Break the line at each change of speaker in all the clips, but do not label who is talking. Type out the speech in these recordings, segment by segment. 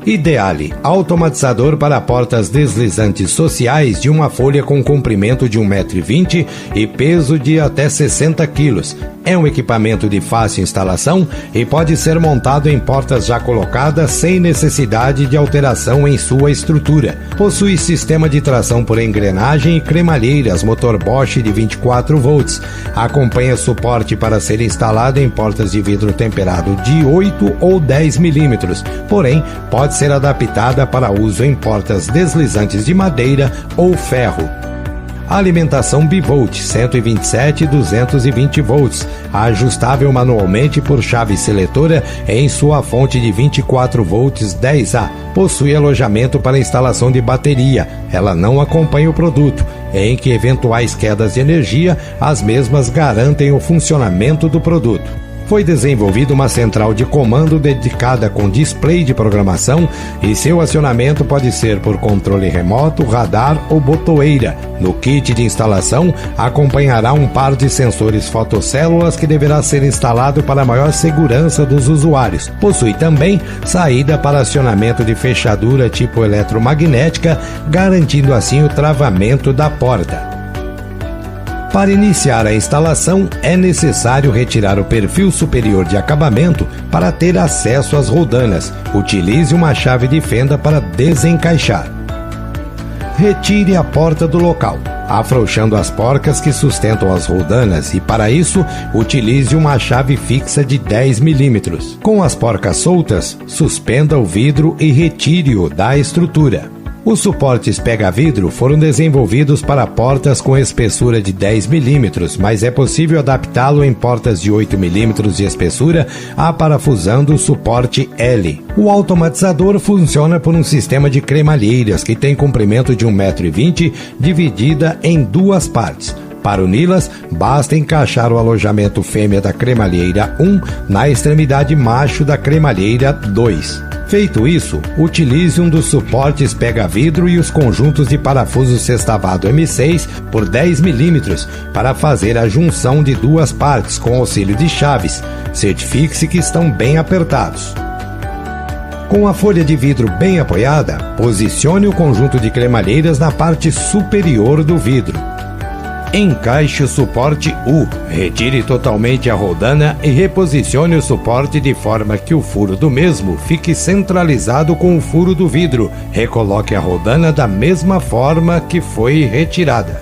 Ideale, automatizador para portas deslizantes sociais de uma folha com comprimento de 1,20 m e peso de até 60 kg. É um equipamento de fácil instalação e pode ser montado em portas já colocadas sem necessidade de alteração em sua estrutura. Possui sistema de tração por engrenagem e cremalheiras motor Bosch de 24 volts. Acompanha suporte para ser instalado em portas de vidro temperado de 8 ou 10 milímetros, porém pode ser adaptada para uso em portas deslizantes de madeira ou ferro. Alimentação bivolt 127 e 220 volts, ajustável manualmente por chave seletora em sua fonte de 24 volts 10A. Possui alojamento para instalação de bateria. Ela não acompanha o produto, em que eventuais quedas de energia, as mesmas garantem o funcionamento do produto. Foi desenvolvida uma central de comando dedicada com display de programação e seu acionamento pode ser por controle remoto, radar ou botoeira. No kit de instalação, acompanhará um par de sensores fotocélulas que deverá ser instalado para maior segurança dos usuários. Possui também saída para acionamento de fechadura tipo eletromagnética, garantindo assim o travamento da porta. Para iniciar a instalação, é necessário retirar o perfil superior de acabamento para ter acesso às roldanas. Utilize uma chave de fenda para desencaixar. Retire a porta do local, afrouxando as porcas que sustentam as roldanas e, para isso, utilize uma chave fixa de 10 milímetros. Com as porcas soltas, suspenda o vidro e retire-o da estrutura. Os suportes pega-vidro foram desenvolvidos para portas com espessura de 10 milímetros, mas é possível adaptá-lo em portas de 8 milímetros de espessura, aparafusando o suporte L. O automatizador funciona por um sistema de cremalheiras que tem comprimento de 1,20 m, dividida em duas partes. Para uni-las, basta encaixar o alojamento fêmea da cremalheira 1 na extremidade macho da cremalheira 2. Feito isso, utilize um dos suportes pega-vidro e os conjuntos de parafuso sextavado M6 por 10 milímetros para fazer a junção de duas partes com auxílio de chaves. Certifique-se que estão bem apertados. Com a folha de vidro bem apoiada, posicione o conjunto de cremalheiras na parte superior do vidro. Encaixe o suporte U, retire totalmente a roldana e reposicione o suporte de forma que o furo do mesmo fique centralizado com o furo do vidro. Recoloque a roldana da mesma forma que foi retirada.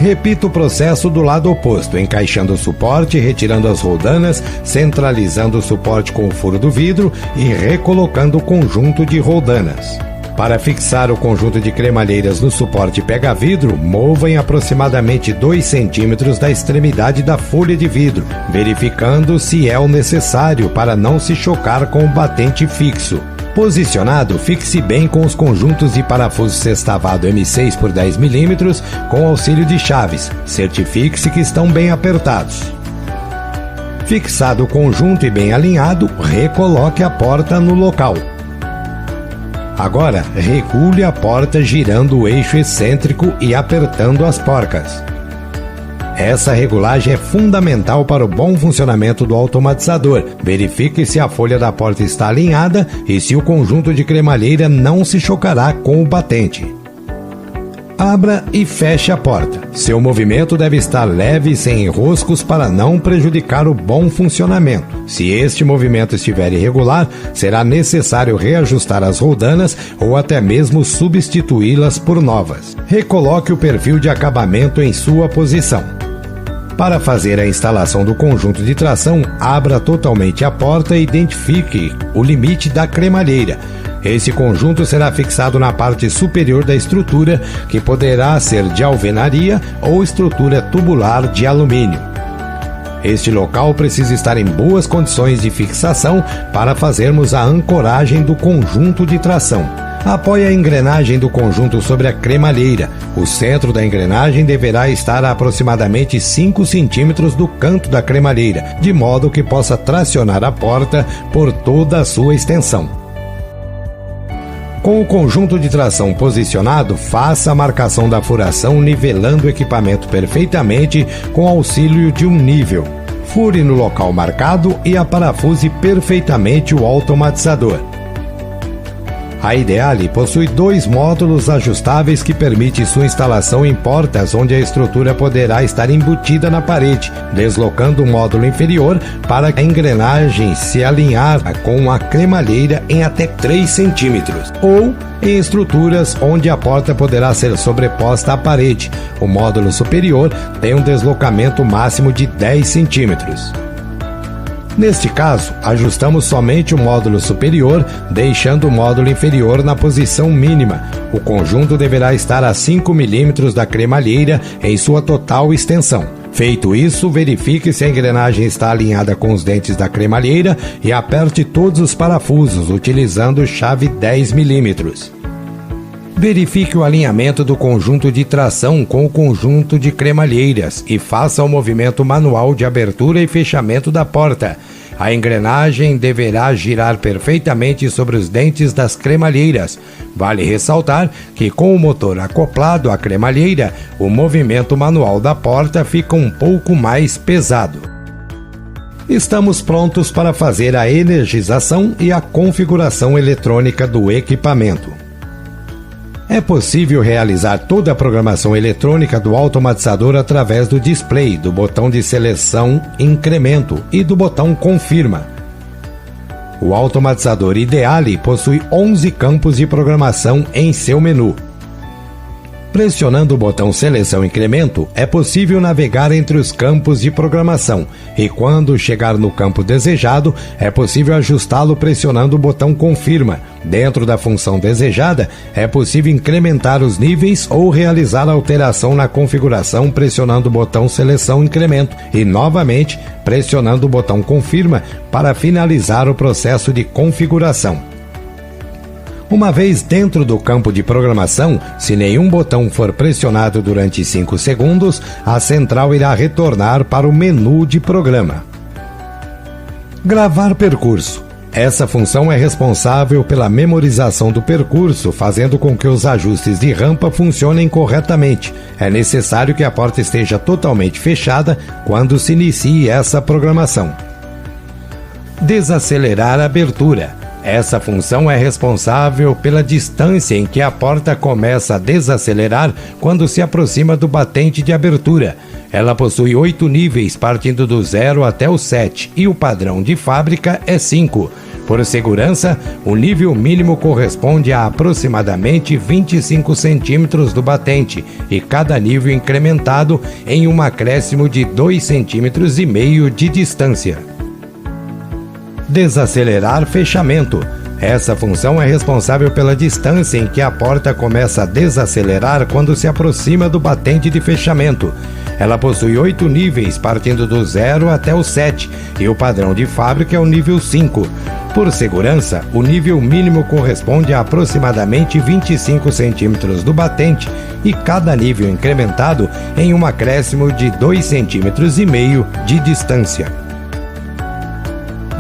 Repita o processo do lado oposto, encaixando o suporte, retirando as roldanas, centralizando o suporte com o furo do vidro e recolocando o conjunto de roldanas. Para fixar o conjunto de cremalheiras no suporte pega-vidro, mova em aproximadamente 2 centímetros da extremidade da folha de vidro, verificando se é o necessário para não se chocar com o batente fixo. Posicionado, fixe bem com os conjuntos de parafuso sextavado M6 por 10 milímetros com auxílio de chaves. Certifique-se que estão bem apertados. Fixado o conjunto e bem alinhado, recoloque a porta no local. Agora, regule a porta girando o eixo excêntrico e apertando as porcas. Essa regulagem é fundamental para o bom funcionamento do automatizador. Verifique se a folha da porta está alinhada e se o conjunto de cremalheira não se chocará com o batente. Abra e feche a porta. Seu movimento deve estar leve e sem enroscos para não prejudicar o bom funcionamento. Se este movimento estiver irregular, será necessário reajustar as roldanas ou até mesmo substituí-las por novas. Recoloque o perfil de acabamento em sua posição. Para fazer a instalação do conjunto de tração, abra totalmente a porta e identifique o limite da cremalheira. Esse conjunto será fixado na parte superior da estrutura, que poderá ser de alvenaria ou estrutura tubular de alumínio. Este local precisa estar em boas condições de fixação para fazermos a ancoragem do conjunto de tração. Apoie a engrenagem do conjunto sobre a cremalheira. O centro da engrenagem deverá estar a aproximadamente 5 centímetros do canto da cremalheira, de modo que possa tracionar a porta por toda a sua extensão. Com o conjunto de tração posicionado, faça a marcação da furação nivelando o equipamento perfeitamente com auxílio de um nível. Fure no local marcado e aparafuse perfeitamente o automatizador. A Ideale possui 2 módulos ajustáveis que permitem sua instalação em portas onde a estrutura poderá estar embutida na parede, deslocando o módulo inferior para a engrenagem se alinhar com a cremalheira em até 3 centímetros, ou em estruturas onde a porta poderá ser sobreposta à parede. O módulo superior tem um deslocamento máximo de 10 centímetros. Neste caso, ajustamos somente o módulo superior, deixando o módulo inferior na posição mínima. O conjunto deverá estar a 5 milímetros da cremalheira em sua total extensão. Feito isso, verifique se a engrenagem está alinhada com os dentes da cremalheira e aperte todos os parafusos, utilizando chave 10 milímetros. Verifique o alinhamento do conjunto de tração com o conjunto de cremalheiras e faça o movimento manual de abertura e fechamento da porta. A engrenagem deverá girar perfeitamente sobre os dentes das cremalheiras. Vale ressaltar que com o motor acoplado à cremalheira, o movimento manual da porta fica um pouco mais pesado. Estamos prontos para fazer a energização e a configuração eletrônica do equipamento. É possível realizar toda a programação eletrônica do automatizador através do display, do botão de seleção incremento e do botão confirma. O automatizador Ideale possui 11 campos de programação em seu menu. Pressionando o botão Seleção Incremento, é possível navegar entre os campos de programação e, quando chegar no campo desejado, é possível ajustá-lo pressionando o botão Confirma. Dentro da função desejada, é possível incrementar os níveis ou realizar alteração na configuração pressionando o botão Seleção Incremento e, novamente, pressionando o botão Confirma para finalizar o processo de configuração. Uma vez dentro do campo de programação, se nenhum botão for pressionado durante 5 segundos, a central irá retornar para o menu de programa. Gravar percurso. Essa função é responsável pela memorização do percurso, fazendo com que os ajustes de rampa funcionem corretamente. É necessário que a porta esteja totalmente fechada quando se inicie essa programação. Desacelerar a abertura. Essa função é responsável pela distância em que a porta começa a desacelerar quando se aproxima do batente de abertura. Ela possui 8 níveis, partindo do 0 até o 7, e o padrão de fábrica é 5. Por segurança, o nível mínimo corresponde a aproximadamente 25 centímetros do batente, e cada nível incrementado em um acréscimo de 2,5 centímetros de distância. Desacelerar fechamento. Essa função é responsável pela distância em que a porta começa a desacelerar quando se aproxima do batente de fechamento. Ela possui 8 níveis, partindo do 0 até o 7, e o padrão de fábrica é o nível 5. Por segurança, o nível mínimo corresponde a aproximadamente 25 centímetros do batente e cada nível incrementado em um acréscimo de 2,5 centímetros de distância.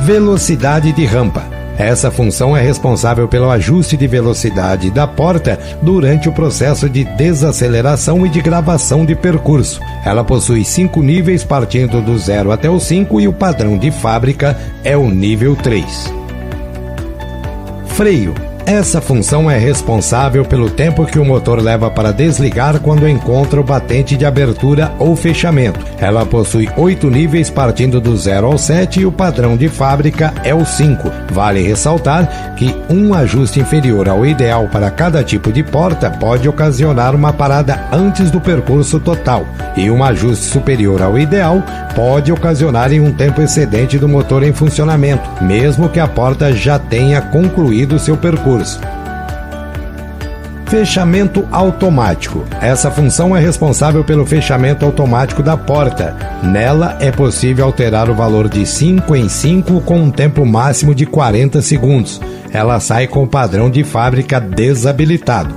Velocidade de rampa. Essa função é responsável pelo ajuste de velocidade da porta durante o processo de desaceleração e de gravação de percurso. Ela possui 5 níveis, partindo do 0 até o 5, e o padrão de fábrica é o nível 3. Freio. Essa função é responsável pelo tempo que o motor leva para desligar quando encontra o batente de abertura ou fechamento. Ela possui 8 níveis, partindo do 0 ao 7, e o padrão de fábrica é o 5. Vale ressaltar que um ajuste inferior ao ideal para cada tipo de porta pode ocasionar uma parada antes do percurso total, e um ajuste superior ao ideal pode ocasionar um tempo excedente do motor em funcionamento, mesmo que a porta já tenha concluído seu percurso. Fechamento automático. Essa função é responsável pelo fechamento automático da porta. Nela é possível alterar o valor de 5 em 5 com um tempo máximo de 40 segundos. Ela sai com o padrão de fábrica desabilitado.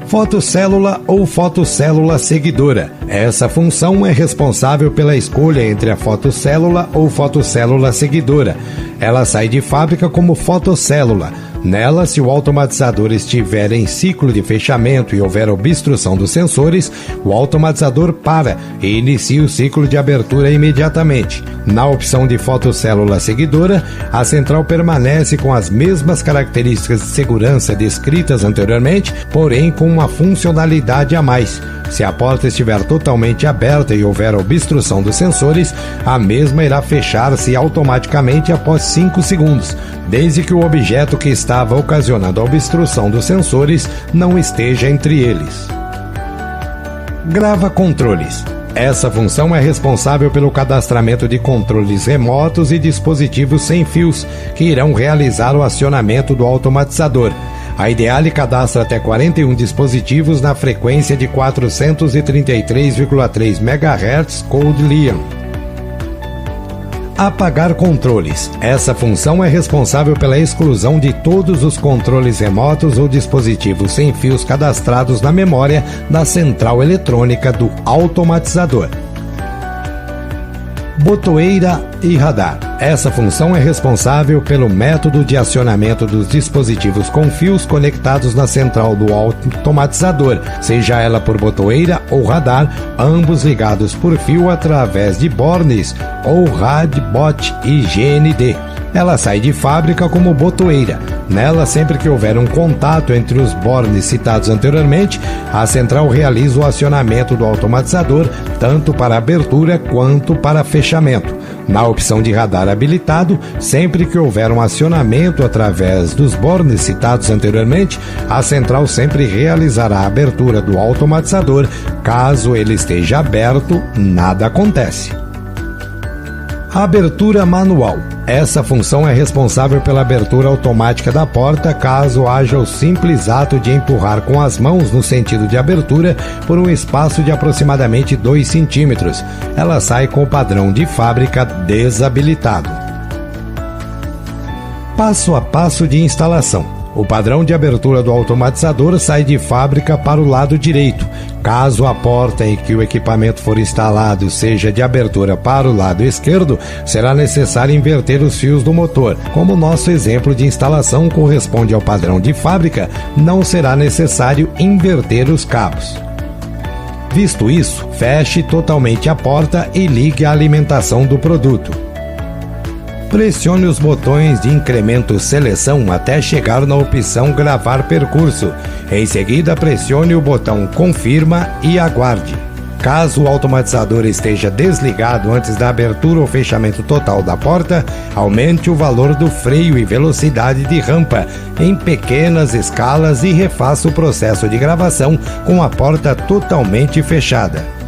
Fotocélula ou fotocélula seguidora. Essa função é responsável pela escolha entre a fotocélula ou fotocélula seguidora. Ela sai de fábrica como fotocélula. Nela, se o automatizador estiver em ciclo de fechamento e houver obstrução dos sensores, o automatizador para e inicia o ciclo de abertura imediatamente. Na opção de fotocélula seguidora, a central permanece com as mesmas características de segurança descritas anteriormente, porém com uma funcionalidade a mais. Se a porta estiver totalmente aberta e houver obstrução dos sensores, a mesma irá fechar-se automaticamente após 5 segundos, desde que o objeto que estava ocasionando a obstrução dos sensores não esteja entre eles. Grava controles. Essa função é responsável pelo cadastramento de controles remotos e dispositivos sem fios, que irão realizar o acionamento do automatizador. A Ideale cadastra até 41 dispositivos na frequência de 433,3 MHz Code Liam. Apagar controles. Essa função é responsável pela exclusão de todos os controles remotos ou dispositivos sem fios cadastrados na memória da central eletrônica do automatizador. Botoeira e radar. Essa função é responsável pelo método de acionamento dos dispositivos com fios conectados na central do automatizador, seja ela por botoeira ou radar, ambos ligados por fio através de bornes ou RadBot e GND. Ela sai de fábrica como botoeira. Nela, sempre que houver um contato entre os bornes citados anteriormente, a central realiza o acionamento do automatizador, tanto para abertura quanto para fechamento. Na opção de radar habilitado, sempre que houver um acionamento através dos bornes citados anteriormente, a central sempre realizará a abertura do automatizador. Caso ele esteja aberto, nada acontece. Abertura manual. Essa função é responsável pela abertura automática da porta caso haja o simples ato de empurrar com as mãos no sentido de abertura por um espaço de aproximadamente 2 centímetros. Ela sai com o padrão de fábrica desabilitado. Passo a passo de instalação. O padrão de abertura do automatizador sai de fábrica para o lado direito. Caso a porta em que o equipamento for instalado seja de abertura para o lado esquerdo, será necessário inverter os fios do motor. Como nosso exemplo de instalação corresponde ao padrão de fábrica, não será necessário inverter os cabos. Visto isso, feche totalmente a porta e ligue a alimentação do produto. Pressione os botões de incremento seleção até chegar na opção gravar percurso. Em seguida, pressione o botão confirma e aguarde. Caso o automatizador esteja desligado antes da abertura ou fechamento total da porta, aumente o valor do freio e velocidade de rampa em pequenas escalas e refaça o processo de gravação com a porta totalmente fechada.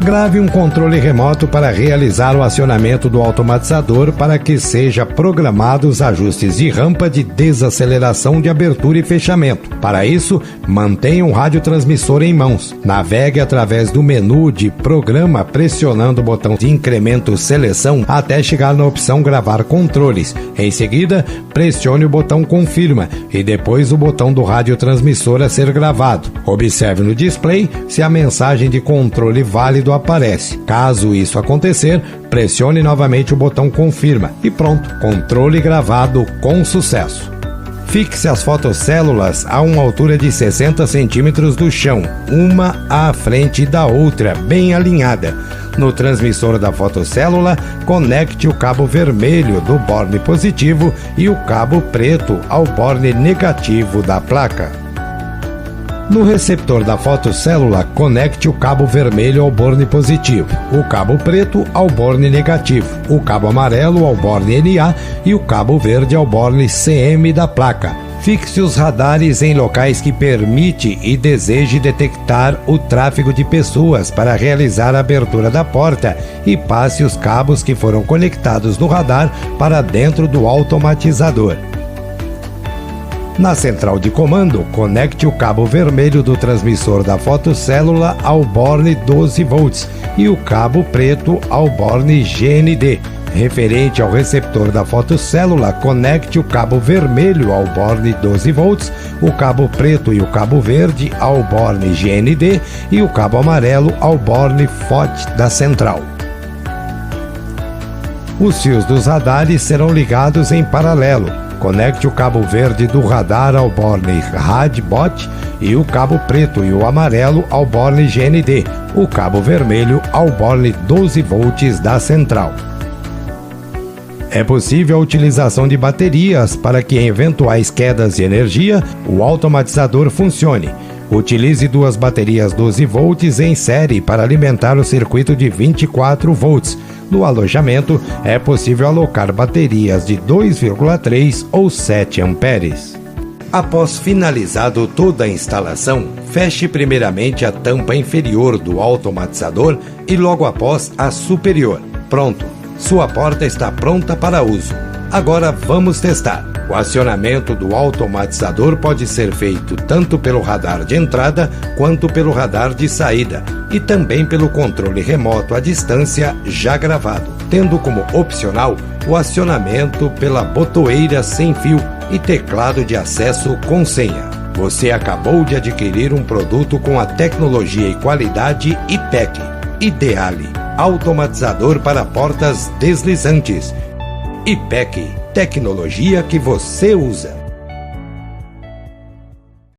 Grave um controle remoto para realizar o acionamento do automatizador para que seja programado os ajustes de rampa de desaceleração de abertura e fechamento. Para isso, mantenha um radiotransmissor em mãos. Navegue através do menu de programa pressionando o botão de incremento seleção até chegar na opção gravar controles. Em seguida, pressione o botão confirma e depois o botão do radiotransmissor a ser gravado. Observe no display se a mensagem de controle válido aparece. Caso isso acontecer, pressione novamente o botão confirma e pronto, controle gravado com sucesso. Fixe as fotocélulas a uma altura de 60 centímetros do chão, uma à frente da outra, bem alinhada. No transmissor da fotocélula, conecte o cabo vermelho do borne positivo e o cabo preto ao borne negativo da placa. No receptor da fotocélula, conecte o cabo vermelho ao borne positivo, o cabo preto ao borne negativo, o cabo amarelo ao borne NA e o cabo verde ao borne CM da placa. Fixe os radares em locais que permite e deseje detectar o tráfego de pessoas para realizar a abertura da porta e passe os cabos que foram conectados no radar para dentro do automatizador. Na central de comando, conecte o cabo vermelho do transmissor da fotocélula ao borne 12 volts e o cabo preto ao borne GND. Referente ao receptor da fotocélula, conecte o cabo vermelho ao borne 12 volts, o cabo preto e o cabo verde ao borne GND e o cabo amarelo ao borne FOT da central. Os fios dos radares serão ligados em paralelo. Conecte o cabo verde do radar ao borne RAD-BOT e o cabo preto e o amarelo ao borne GND, o cabo vermelho ao borne 12 volts da central. É possível a utilização de baterias para que em eventuais quedas de energia, o automatizador funcione. Utilize 2 baterias 12 volts em série para alimentar o circuito de 24 volts. No alojamento, é possível alocar baterias de 2,3 ou 7 amperes. Após finalizado toda a instalação, feche primeiramente a tampa inferior do automatizador e logo após a superior. Pronto! Sua porta está pronta para uso. Agora vamos testar. O acionamento do automatizador pode ser feito tanto pelo radar de entrada quanto pelo radar de saída e também pelo controle remoto à distância já gravado, tendo como opcional o acionamento pela botoeira sem fio e teclado de acesso com senha. Você acabou de adquirir um produto com a tecnologia e qualidade IPEC. Ideale, automatizador para portas deslizantes. IPEC, tecnologia que você usa.